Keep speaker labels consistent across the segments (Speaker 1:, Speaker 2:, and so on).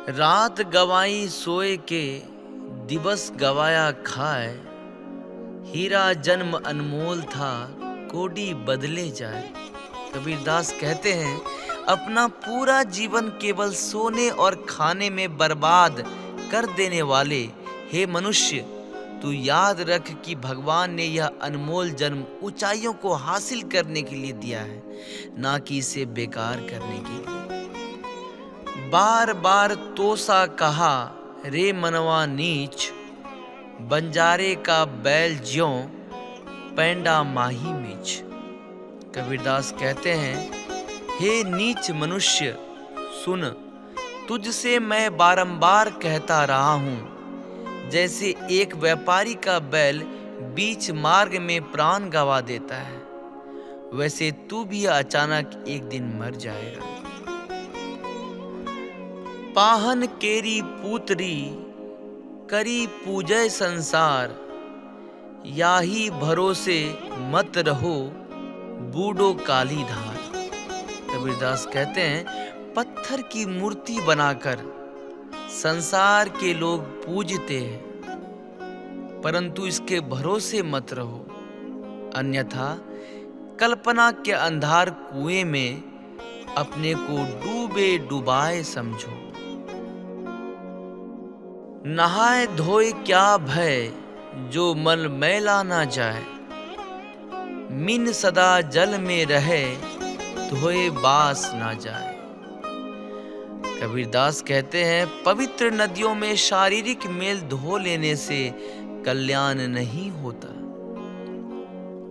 Speaker 1: रात गवाई सोए के, दिवस गवाया खाए। हीरा जन्म अनमोल था, कोडी बदले जाए। कबीरदास कहते हैं, अपना पूरा जीवन केवल सोने और खाने में बर्बाद कर देने वाले हे मनुष्य, तू याद रख कि भगवान ने यह अनमोल जन्म ऊंचाइयों को हासिल करने के लिए दिया है, ना कि इसे बेकार करने के लिए। बार बार तोसा कहा रे मनवा नीच, बंजारे का बैल ज्यों पैंडा माही मीच। कबीरदास कहते हैं, हे नीच मनुष्य सुन, तुझसे मैं बारंबार कहता रहा हूं, जैसे एक व्यापारी का बैल बीच मार्ग में प्राण गंवा देता है, वैसे तू भी अचानक एक दिन मर जाएगा। पाहन केरी पूतरी करी पूजय संसार, याही भरोसे मत रहो बूढ़ो काली धार। कबीरदास कहते हैं, पत्थर की मूर्ति बनाकर संसार के लोग पूजते हैं, परंतु इसके भरोसे मत रहो, अन्यथा कल्पना के अंधार कुएं में अपने को डूबे डुबाए समझो। नहाए धोए क्या भय, जो मल मैला ना जाए। मिन सदा जल में रहे, धोए बास ना जाए। कबीरदास कहते हैं, पवित्र नदियों में शारीरिक मेल धो लेने से कल्याण नहीं होता।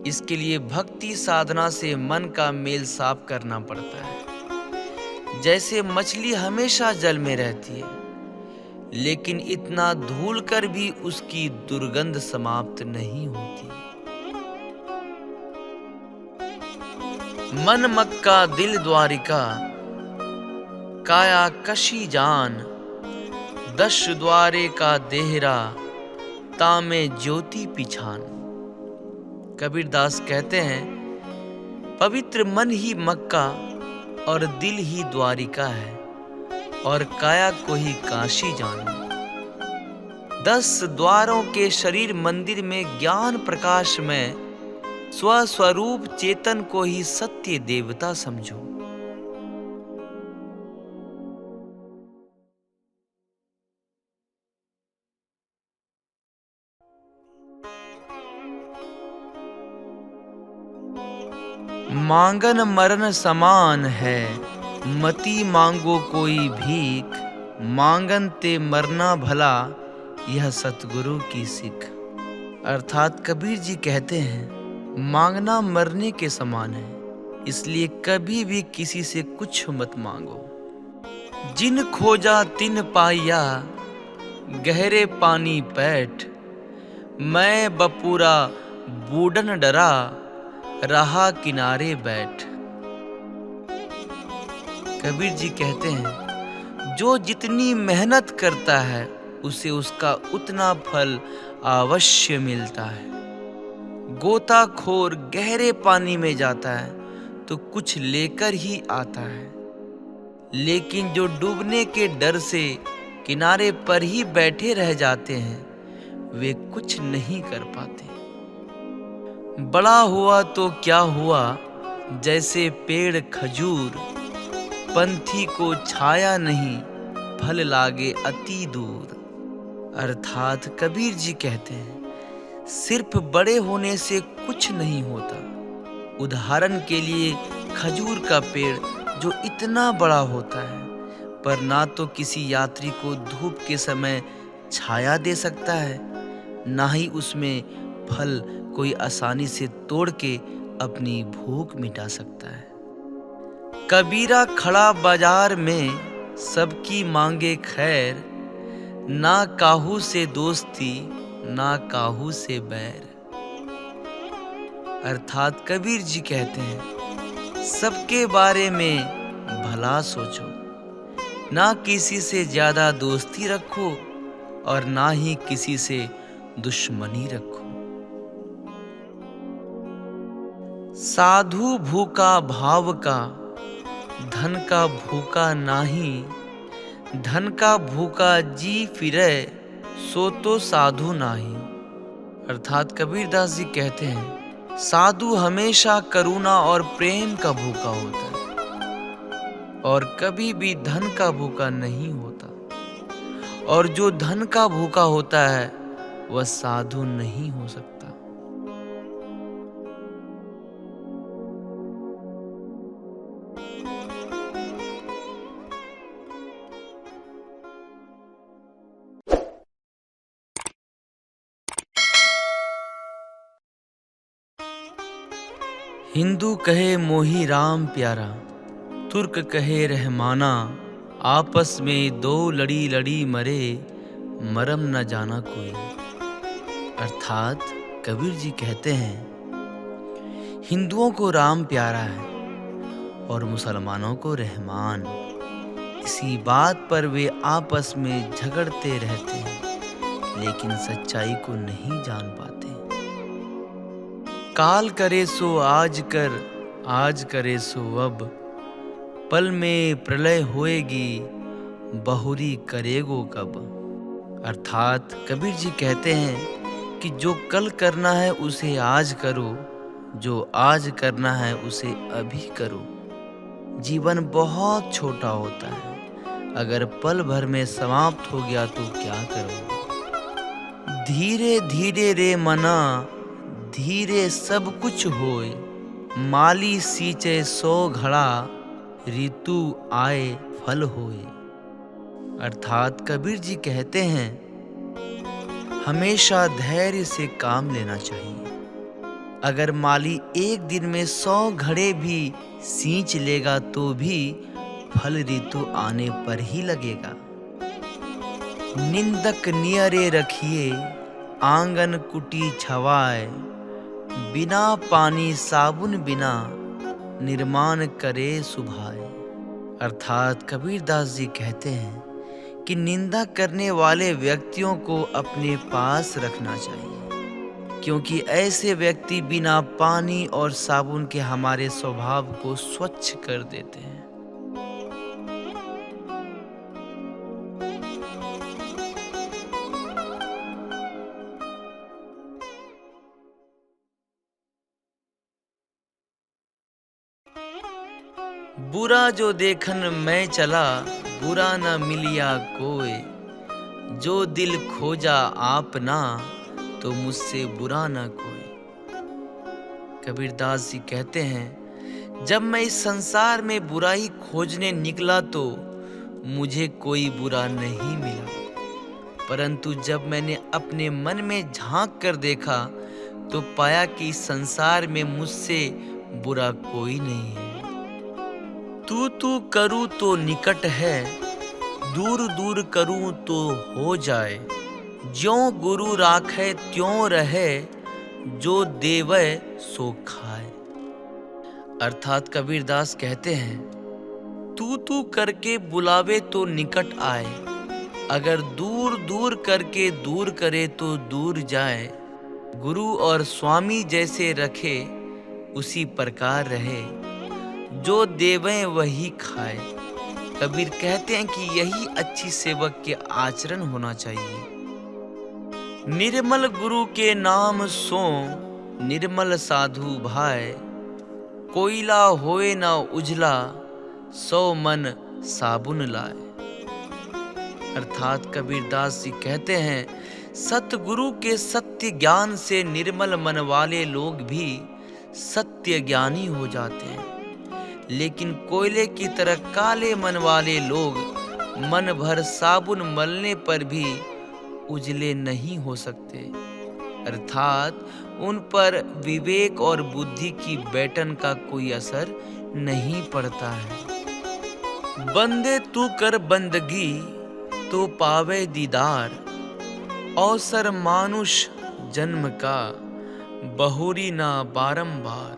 Speaker 1: इसके लिए भक्ति साधना से मन का मेल साफ करना पड़ता है। जैसे मछली हमेशा जल में रहती है, लेकिन इतना धूल कर भी उसकी दुर्गंध समाप्त नहीं होती। मन मक्का दिल द्वारिका, काया कशी जान। दश द्वारे का देहरा, तामे ज्योति पिछान। कबीरदास कहते हैं, पवित्र मन ही मक्का और दिल ही द्वारिका है, और काया को ही काशी जानो। 10 द्वारों के शरीर मंदिर में ज्ञान प्रकाश में स्वस्वरूप चेतन को ही सत्य देवता समझो। मांगन मरण समान है, मती मांगो कोई भीख। मांगन ते मरना भला, यह सतगुरु की सीख। अर्थात कबीर जी कहते हैं, मांगना मरने के समान है, इसलिए कभी भी किसी से कुछ मत मांगो। जिन खोजा तिन पाया, गहरे पानी पैठ। मैं बपूरा बूढ़न डरा, रहा किनारे बैठ। कबीर जी कहते हैं, जो जितनी मेहनत करता है उसे उसका उतना फल अवश्य मिलता है। गोताखोर गहरे पानी में जाता है तो कुछ लेकर ही आता है, लेकिन जो डूबने के डर से किनारे पर ही बैठे रह जाते हैं, वे कुछ नहीं कर पाते। बड़ा हुआ तो क्या हुआ, जैसे पेड़ खजूर। पंथी को छाया नहीं, फल लागे अति दूर। अर्थात कबीर जी कहते हैं, सिर्फ बड़े होने से कुछ नहीं होता। उदाहरण के लिए खजूर का पेड़ जो इतना बड़ा होता है, पर ना तो किसी यात्री को धूप के समय छाया दे सकता है, ना ही उसमें फल कोई आसानी से तोड़ के अपनी भूख मिटा सकता है। कबीरा खड़ा बाजार में, सबकी मांगे खैर। ना काहू से दोस्ती, ना काहू से बैर। अर्थात कबीर जी कहते हैं, सबके बारे में भला सोचो, ना किसी से ज्यादा दोस्ती रखो और ना ही किसी से दुश्मनी रखो। साधु भूखा भाव का, धन का भूखा नाही। धन का भूखा जी फिरे, सो तो साधु नाही। अर्थात कबीरदास जी कहते हैं, साधु हमेशा करुणा और प्रेम का भूखा होता है और कभी भी धन का भूखा नहीं होता। और जो धन का भूखा होता है वह साधु नहीं हो सकता। हिंदू कहे मोही राम प्यारा, तुर्क कहे रहमाना, आपस में दो लड़ी लड़ी मरे, मरम न जाना कोई। अर्थात कबीर जी कहते हैं, हिंदुओं को राम प्यारा है और मुसलमानों को रहमान। इसी बात पर वे आपस में झगड़ते रहते हैं, लेकिन सच्चाई को नहीं जान पाते। काल करे सो आज कर, आज करे सो अब, पल में प्रलय होएगी, बहुरी करेगो कब। अर्थात कबीर जी कहते हैं कि जो कल करना है उसे आज करो, जो आज करना है उसे अभी करो। जीवन बहुत छोटा होता है, अगर पल भर में समाप्त हो गया तो क्या करोगे। धीरे धीरे रे मना, धीरे सब कुछ होए, माली सींचे सो घड़ा, ऋतु आए फल होए। अर्थात कबीर जी कहते हैं, हमेशा धैर्य से काम लेना चाहिए। अगर माली एक दिन में 100 घड़े भी सींच लेगा तो भी फल ऋतु आने पर ही लगेगा। निंदक नियरे रखिए, आंगन कुटी छवाए, बिना पानी साबुन बिना, निर्माण करे सुभाए। अर्थात कबीरदास जी कहते हैं कि निंदा करने वाले व्यक्तियों को अपने पास रखना चाहिए, क्योंकि ऐसे व्यक्ति बिना पानी और साबुन के हमारे स्वभाव को स्वच्छ कर देते हैं। बुरा जो देखन मैं चला, बुरा न मिलिया कोई, जो दिल खोजा आपना, तो मुझसे बुरा न कोई। कबीरदास जी कहते हैं, जब मैं इस संसार में बुराई खोजने निकला तो मुझे कोई बुरा नहीं मिला, परंतु जब मैंने अपने मन में झांक कर देखा तो पाया कि इस संसार में मुझसे बुरा कोई नहीं है। तू करूँ तो निकट है, दूर दूर करूँ तो हो जाए, ज्यों गुरु राखे त्यों रहे, जो देवै सो खाए। अर्थात कबीरदास कहते हैं, तू करके बुलावे तो निकट आए, अगर दूर दूर करके दूर करे तो दूर जाए। गुरु और स्वामी जैसे रखे उसी प्रकार रहे, जो देवें वही खाए। कबीर कहते हैं कि यही अच्छी सेवक के आचरण होना चाहिए। निर्मल गुरु के नाम सो, निर्मल साधु भाई, कोयला होए ना उजला, 100 मन साबुन लाए। अर्थात कबीरदास जी कहते हैं, सतगुरु के सत्य ज्ञान से निर्मल मन वाले लोग भी सत्य ज्ञानी हो जाते हैं, लेकिन कोयले की तरह काले मन वाले लोग मन भर साबुन मलने पर भी उजले नहीं हो सकते। अर्थात उन पर विवेक और बुद्धि की बैठन का कोई असर नहीं पड़ता है। बंदे तू कर बंदगी तो पावे दीदार, अवसर मानुष जन्म का, बहुरी ना बारंबार।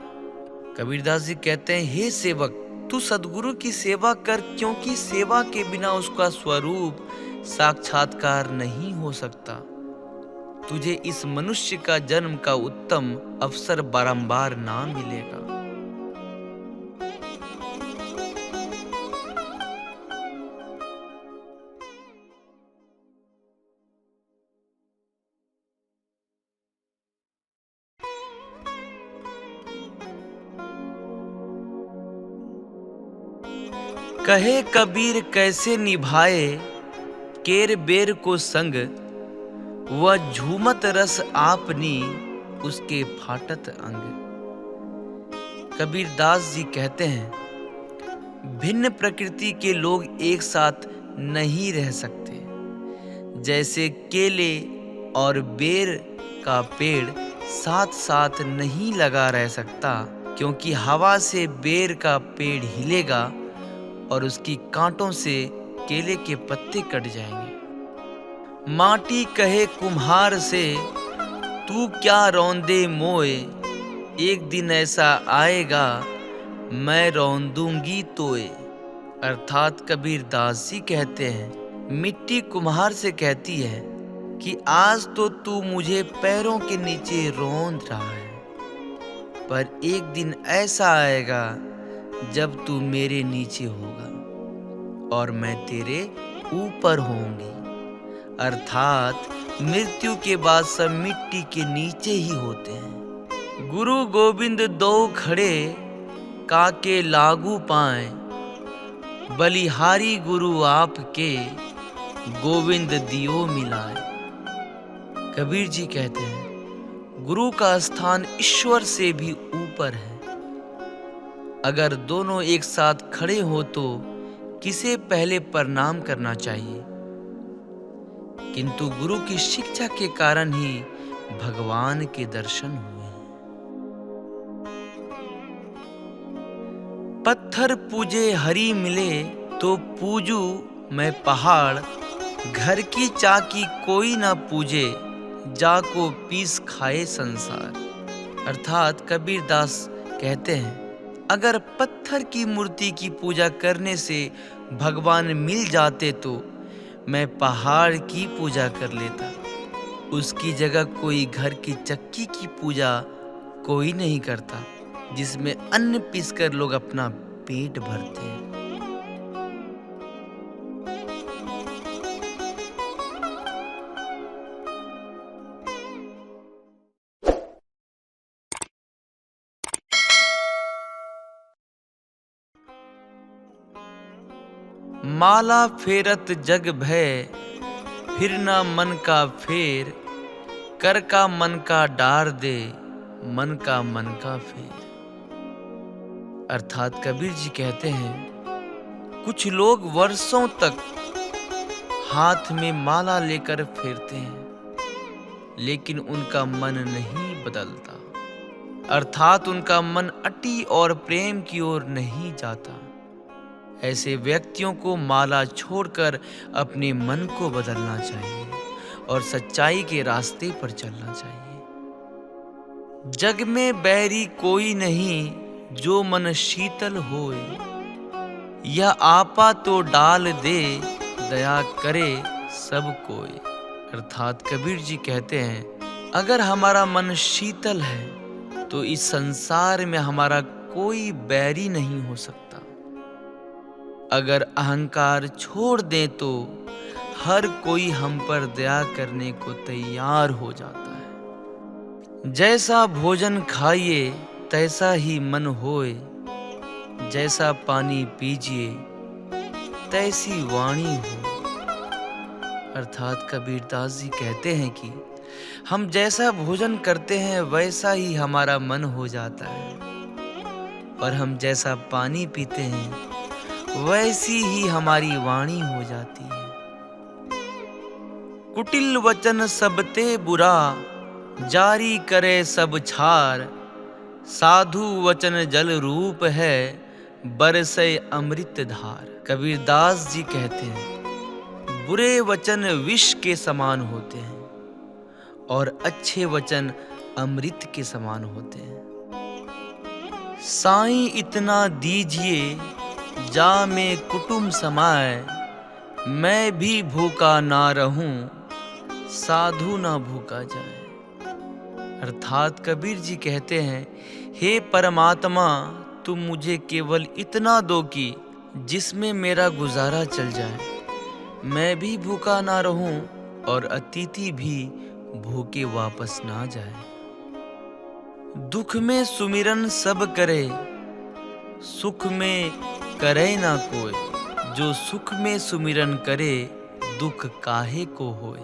Speaker 1: कबीरदास जी कहते हैं, हे सेवक, तू सद्गुरु की सेवा कर, क्योंकि सेवा के बिना उसका स्वरूप साक्षात्कार नहीं हो सकता। तुझे इस मनुष्य का जन्म का उत्तम अवसर बारंबार ना मिलेगा। कहे कबीर कैसे निभाए केर बेर को संग, वह झूमत रस आपनी उसके फाटत अंग। कबीर दास जी कहते हैं, भिन्न प्रकृति के लोग एक साथ नहीं रह सकते। जैसे केले और बेर का पेड़ साथ साथ नहीं लगा रह सकता, क्योंकि हवा से बेर का पेड़ हिलेगा और उसकी कांटों से केले के पत्ते कट जाएंगे। माटी कहे कुम्हार से, तू क्या रौंदे मोए, एक दिन ऐसा आएगा मैं रौंदूंगी तोए। अर्थात कबीर दास जी कहते हैं, मिट्टी कुम्हार से कहती है कि आज तो तू मुझे पैरों के नीचे रौंद रहा है, पर एक दिन ऐसा आएगा जब तू मेरे नीचे होगा और मैं तेरे ऊपर होंगी। अर्थात मृत्यु के बाद सब मिट्टी के नीचे ही होते हैं। गुरु गोविंद दो खड़े काके लागू पाए, बलिहारी गुरु आपके गोविंद दियो मिलाए। कबीर जी कहते हैं, गुरु का स्थान ईश्वर से भी ऊपर है। अगर दोनों एक साथ खड़े हो तो किसे पहले प्रणाम करना चाहिए? किंतु गुरु की शिक्षा के कारण ही भगवान के दर्शन हुए। पत्थर पूजे हरि मिले तो पूजू मैं पहाड़, घर की चाकी कोई ना पूजे जाको पीस खाए संसार। अर्थात कबीर दास कहते हैं, अगर पत्थर की मूर्ति की पूजा करने से भगवान मिल जाते तो मैं पहाड़ की पूजा कर लेता। उसकी जगह कोई घर की चक्की की पूजा कोई नहीं करता, जिसमें अन्न पीसकर लोग अपना पेट भरते हैं। माला फेरत जग भय, फिर ना मन का फेर, कर का मन का डार दे, मन का मन का फेर। अर्थात कबीर जी कहते हैं, कुछ लोग वर्षों तक हाथ में माला लेकर फेरते हैं, लेकिन उनका मन नहीं बदलता। अर्थात उनका मन अटी और प्रेम की ओर नहीं जाता। ऐसे व्यक्तियों को माला छोड़कर अपने मन को बदलना चाहिए और सच्चाई के रास्ते पर चलना चाहिए। जग में बैरी कोई नहीं जो मन शीतल होए, यह आपा तो डाल दे दया करे सब कोई। अर्थात कबीर जी कहते हैं, अगर हमारा मन शीतल है तो इस संसार में हमारा कोई बैरी नहीं हो सकता। अगर अहंकार छोड़ दें तो हर कोई हम पर दया करने को तैयार हो जाता है। जैसा भोजन खाइए तैसा ही मन होए, जैसा पानी पीजिए तैसी वाणी हो। अर्थात कबीर दास जी कहते हैं कि हम जैसा भोजन करते हैं वैसा ही हमारा मन हो जाता है, और हम जैसा पानी पीते हैं वैसी ही हमारी वाणी हो जाती है। कुटिल वचन सबते बुरा, जारी करे सब छार, साधु वचन जल रूप है, बरसे अमृत धार। कबीर दास जी कहते हैं, बुरे वचन विष के समान होते हैं और अच्छे वचन अमृत के समान होते हैं। साईं इतना दीजिए जा में कुटुम समाए, मैं भी भूखा ना रहूं, साधु ना भूखा जाए। अर्थात कबीर जी कहते हैं, हे परमात्मा, तुम मुझे केवल इतना दो कि जिसमें मेरा गुजारा चल जाए, मैं भी भूखा ना रहूं और अतिथि भी भूखे वापस ना जाए। दुख में सुमिरन सब करे, सुख में करे ना कोई, जो सुख में सुमिरन करे दुख काहे को होए।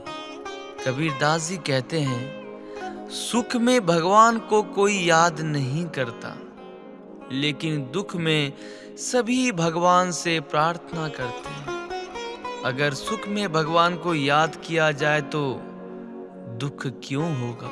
Speaker 1: कबीरदास जी कहते हैं, सुख में भगवान को कोई याद नहीं करता, लेकिन दुख में सभी भगवान से प्रार्थना करते हैं। अगर सुख में भगवान को याद किया जाए तो दुख क्यों होगा।